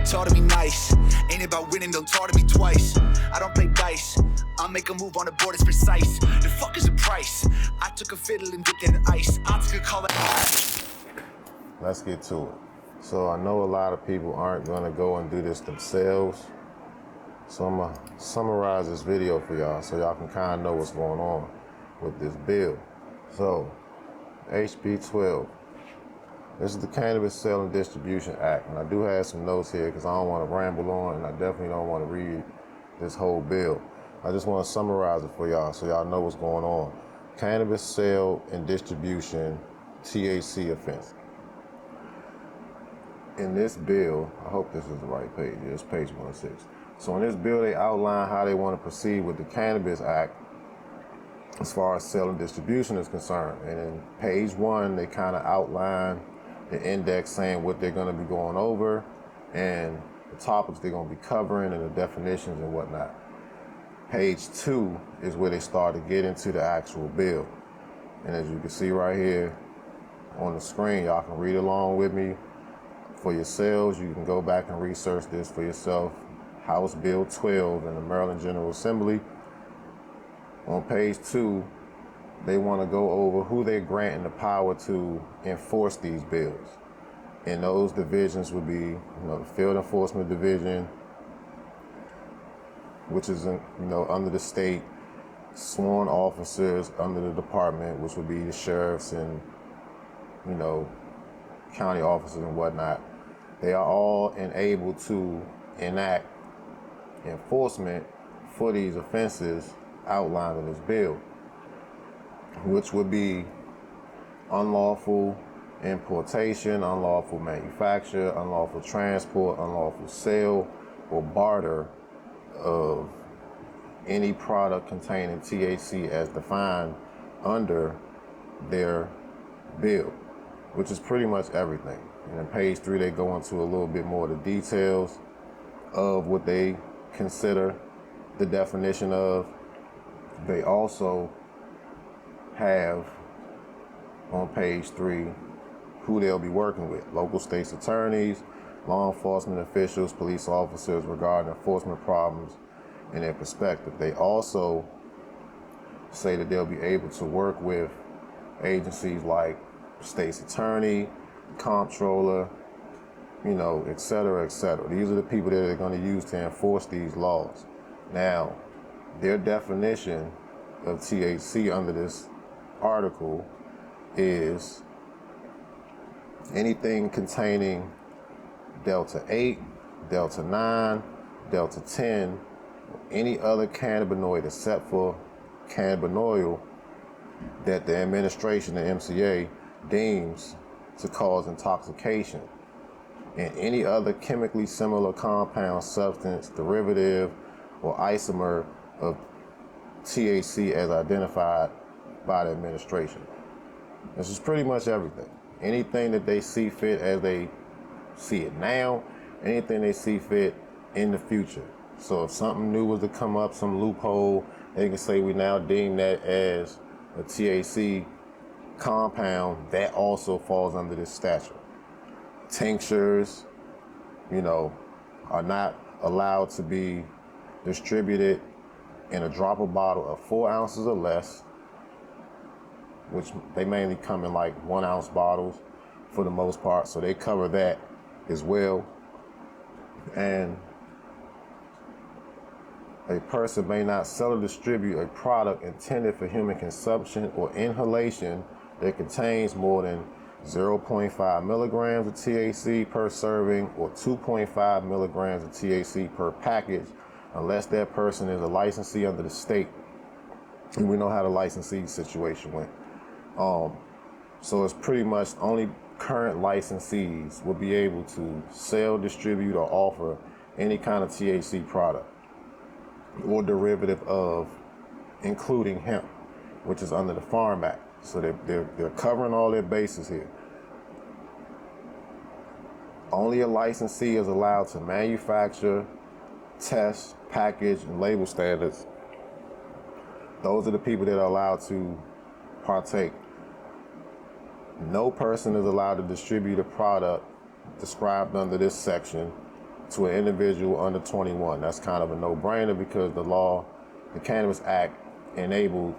taught me nice. Ain't about winning, don't talk to me twice. I don't play dice, I'll make a move on the board, it's precise. The fuck is the price? I took a fiddle and dipped it in ice. I took a call. Let's get to it. So I know a lot of people aren't gonna go and do this themselves. So I'm gonna summarize this video for y'all so y'all can kind of know what's going on with this bill. So, HB12. This is the Cannabis Sale and Distribution Act. And I do have some notes here because I don't want to ramble on, and I definitely don't want to read this whole bill. I just want to summarize it for y'all so y'all know what's going on. Cannabis Sale and Distribution THC offense. In this bill, I hope this is the right page. It's page 106. So in this bill, they outline how they want to proceed with the Cannabis Act as far as sale and distribution is concerned. And in page 1, they kind of outline the index saying what they're going to be going over and the topics they're going to be covering and the definitions and whatnot. Page 2 is where they start to get into the actual bill. And as you can see right here on the screen, y'all can read along with me for yourselves. You can go back and research this for yourself. House Bill 12 in the Maryland General Assembly. On page 2, they want to go over who they're granting the power to enforce these bills. And those divisions would be, the Field Enforcement Division, which is, under the state, sworn officers under the department, which would be the sheriffs and, county officers and whatnot. They are all enabled to enact enforcement for these offenses outlined in this bill, which would be unlawful importation, unlawful manufacture, unlawful transport, unlawful sale or barter of any product containing THC as defined under their bill, which is pretty much everything. And in page 3, they go into a little bit more of the details of what they consider the definition of. They also have on page 3 who they'll be working with: local states attorneys, law enforcement officials, police officers regarding enforcement problems and their perspective. They also say that they'll be able to work with agencies like state's attorney, comptroller, et cetera, et cetera. These are the people that they're going to use to enforce these laws. Now, their definition of THC under this article is anything containing Delta 8, Delta 9, Delta 10, or any other cannabinoid except for cannabinoid that the administration, the MCA, deems to cause intoxication, and any other chemically similar compound, substance, derivative, or isomer of THC as identified by the administration. This is pretty much everything. Anything that they see fit as they see it now, anything they see fit in the future. So if something new was to come up, some loophole, they can say we now deem that as a THC compound that also falls under this statute. Tinctures, are not allowed to be distributed in a dropper bottle of 4 ounces or less, which they mainly come in like 1 ounce bottles for the most part. So they cover that as well. And a person may not sell or distribute a product intended for human consumption or inhalation that contains more than 0.5 milligrams of THC per serving or 2.5 milligrams of THC per package, unless that person is a licensee under the state. And we know how the licensee situation went. So it's pretty much only current licensees will be able to sell, distribute, or offer any kind of THC product or derivative of, including hemp, which is under the Farm Act. So they're covering all their bases here. Only a licensee is allowed to manufacture, test, package, and label standards. Those are the people that are allowed to partake. No person is allowed to distribute a product described under this section to an individual under 21. That's kind of a no-brainer because the Cannabis Act enabled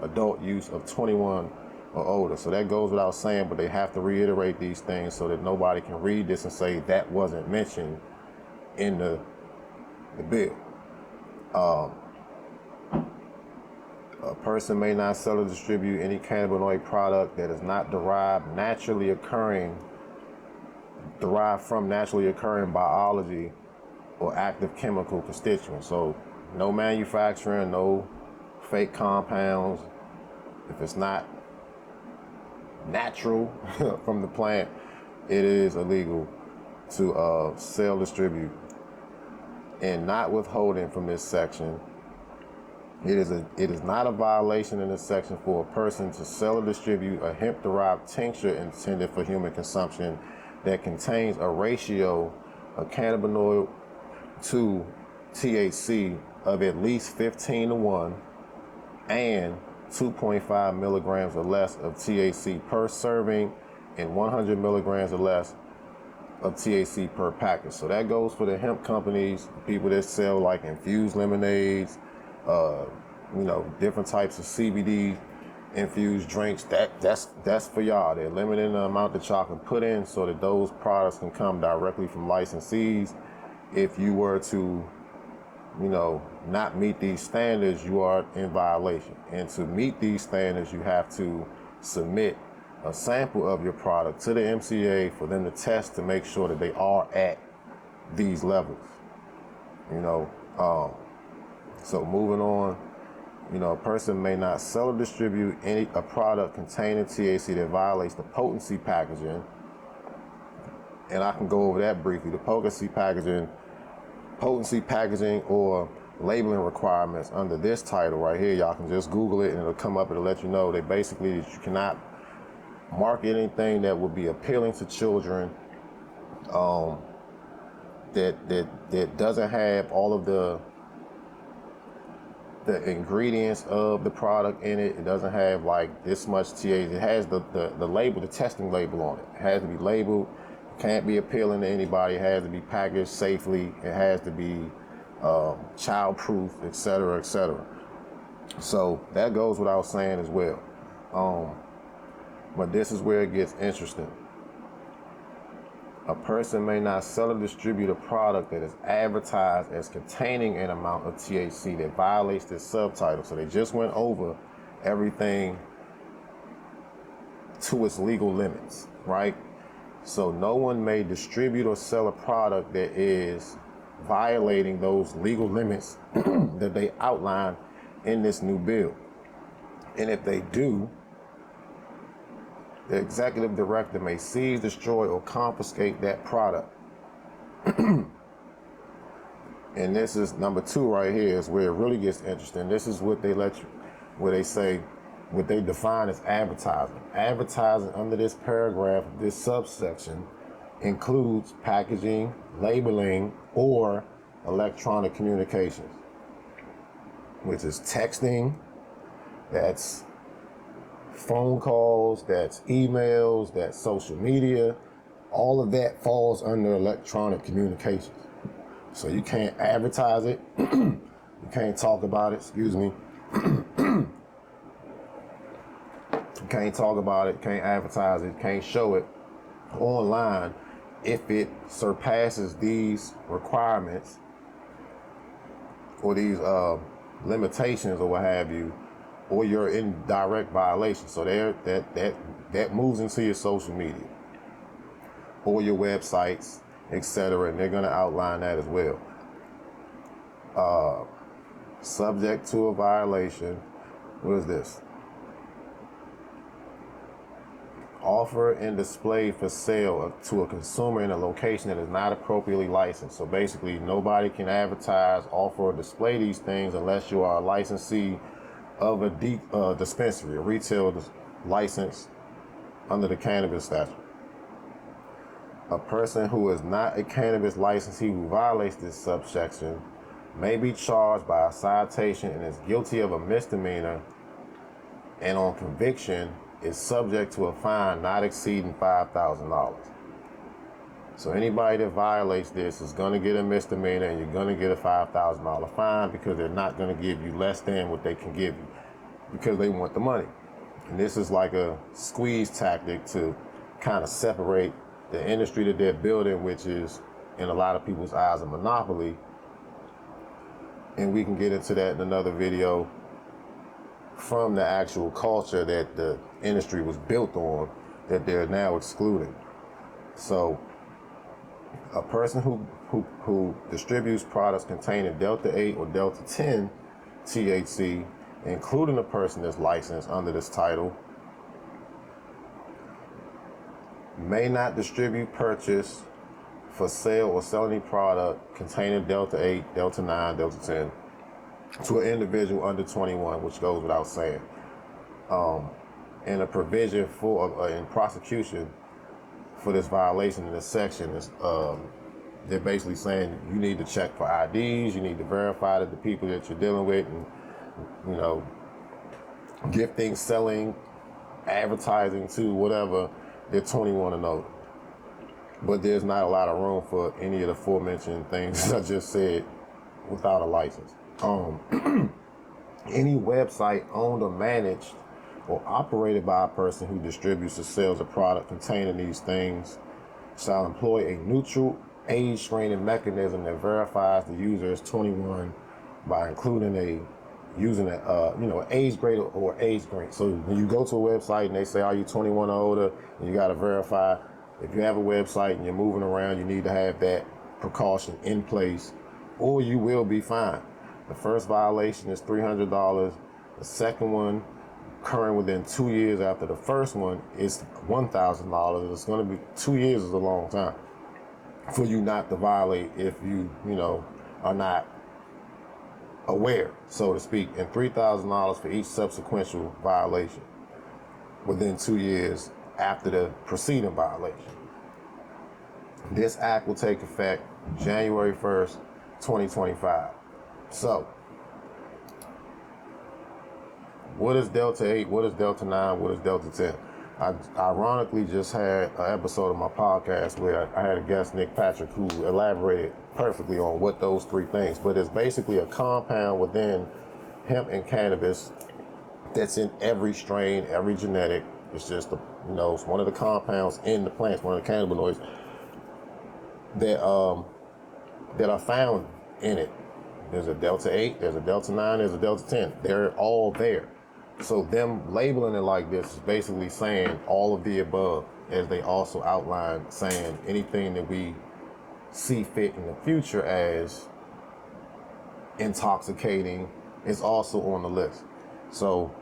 adult use of 21 or older. So that goes without saying, but they have to reiterate these things so that nobody can read this and say that wasn't mentioned in the bill. A person may not sell or distribute any cannabinoid product that is not derived from naturally occurring biology or active chemical constituents. So no manufacturing, no fake compounds. If it's not natural from the plant, it is illegal to sell, distribute, and not withholding from this section. It is not a violation in this section for a person to sell or distribute a hemp-derived tincture intended for human consumption that contains a ratio of cannabinoid to THC of at least 15:1 and 2.5 milligrams or less of THC per serving and 100 milligrams or less of THC per package. So that goes for the hemp companies, people that sell like infused lemonades, different types of CBD infused drinks. That's for y'all. They're limiting the amount that y'all can put in so that those products can come directly from licensees. If you were to, not meet these standards, you are in violation. And to meet these standards, you have to submit a sample of your product to the MCA for them to test to make sure that they are at these levels. So moving on, a person may not sell or distribute a product containing THC that violates the potency packaging. And I can go over that briefly. The potency packaging or labeling requirements under this title right here, y'all can just Google it and it'll come up and it'll let you know that basically that you cannot market anything that would be appealing to children, that doesn't have all of the ingredients of the product in it. It doesn't have like this much THC. It has the label, the testing label on it. It has to be labeled. It can't be appealing to anybody. It has to be packaged safely. It has to be child-proof, etc., etc. So that goes without saying as well. But this is where it gets interesting. A person may not sell or distribute a product that is advertised as containing an amount of THC that violates this subtitle. So they just went over everything to its legal limits, right? So no one may distribute or sell a product that is violating those legal limits that they outline in this new bill. And if they do, the executive director may seize, destroy, or confiscate that product. And this is number 2 right here is where it really gets interesting. This is what they what they define as advertising. Advertising under this paragraph, this subsection, includes packaging, labeling, or electronic communications, which is texting, that's phone calls, that's emails, that's social media. All of that falls under electronic communications. So you can't advertise it. You can't talk about it, You can't talk about it, can't advertise it, can't show it online if it surpasses these requirements or these limitations or what have you, or you're in direct violation. So that moves into your social media or your websites, etc., and they're going to outline that as well. Subject to a violation. What is this? Offer and display for sale to a consumer in a location that is not appropriately licensed. So basically, nobody can advertise, offer, or display these things unless you are a licensee of a dispensary, a retail license under the cannabis statute. A person who is not a cannabis licensee who violates this subsection may be charged by a citation and is guilty of a misdemeanor, and on conviction is subject to a fine not exceeding $5,000. So anybody that violates this is going to get a misdemeanor, and you're going to get a $5,000 fine, because they're not going to give you less than what they can give you, because they want the money. And this is like a squeeze tactic to kind of separate the industry that they're building, which is in a lot of people's eyes a monopoly. And we can get into that in another video, from the actual culture that the industry was built on, that they're now excluding. So a person who distributes products containing Delta 8 or Delta 10 THC, including a person that's licensed under this title, may not distribute, purchase, for sale, or sell any product containing Delta 8, Delta 9, Delta 10 to an individual under 21, which goes without saying. And a provision for in prosecution for this violation in this section is they're basically saying you need to check for IDs, you need to verify that the people that you're dealing with, and gifting, selling, advertising to, whatever, they're 21 and older. But there's not a lot of room for any of the aforementioned things I just said without a license. Any website owned or managed or operated by a person who distributes or sells a product containing these things shall employ a neutral age screening mechanism that verifies the user is 21 by including using an age grade or age grade. So when you go to a website and they say, are you 21 or older, and you got to verify. If you have a website and you're moving around, you need to have that precaution in place, or you will be fined. The first violation is $300. The second one, occurring within 2 years after the first one, is $1,000. It's going to be 2 years is a long time for you not to violate if you are not aware, so to speak, and $3,000 for each subsequent violation within 2 years after the preceding violation. This act will take effect January 1st, 2025. So, what is Delta 8? What is Delta 9? What is Delta 10? I ironically just had an episode of my podcast where I had a guest, Nick Patrick, who elaborated perfectly on what those three things. But it's basically a compound within hemp and cannabis that's in every strain, every genetic. It's just it's one of the compounds in the plants, one of the cannabinoids that are found in it. There's a Delta 8, there's a Delta 9, there's a Delta 10. They're all there. So them labeling it like this is basically saying all of the above, as they also outline, saying anything that we see fit in the future as intoxicating is also on the list. So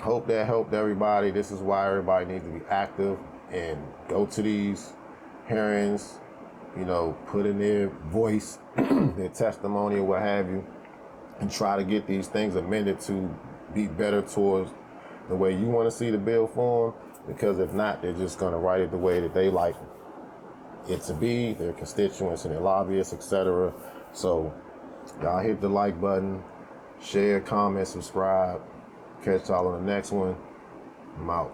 hope that helped everybody. This is why everybody needs to be active and go to these hearings, put in their voice, their testimony or what have you, and try to get these things amended to be better towards the way you want to see the bill form, because if not, they're just going to write it the way that they like it to be, their constituents and their lobbyists, etc. So y'all hit the like button, share, comment, subscribe. Catch y'all on the next one. I'm out.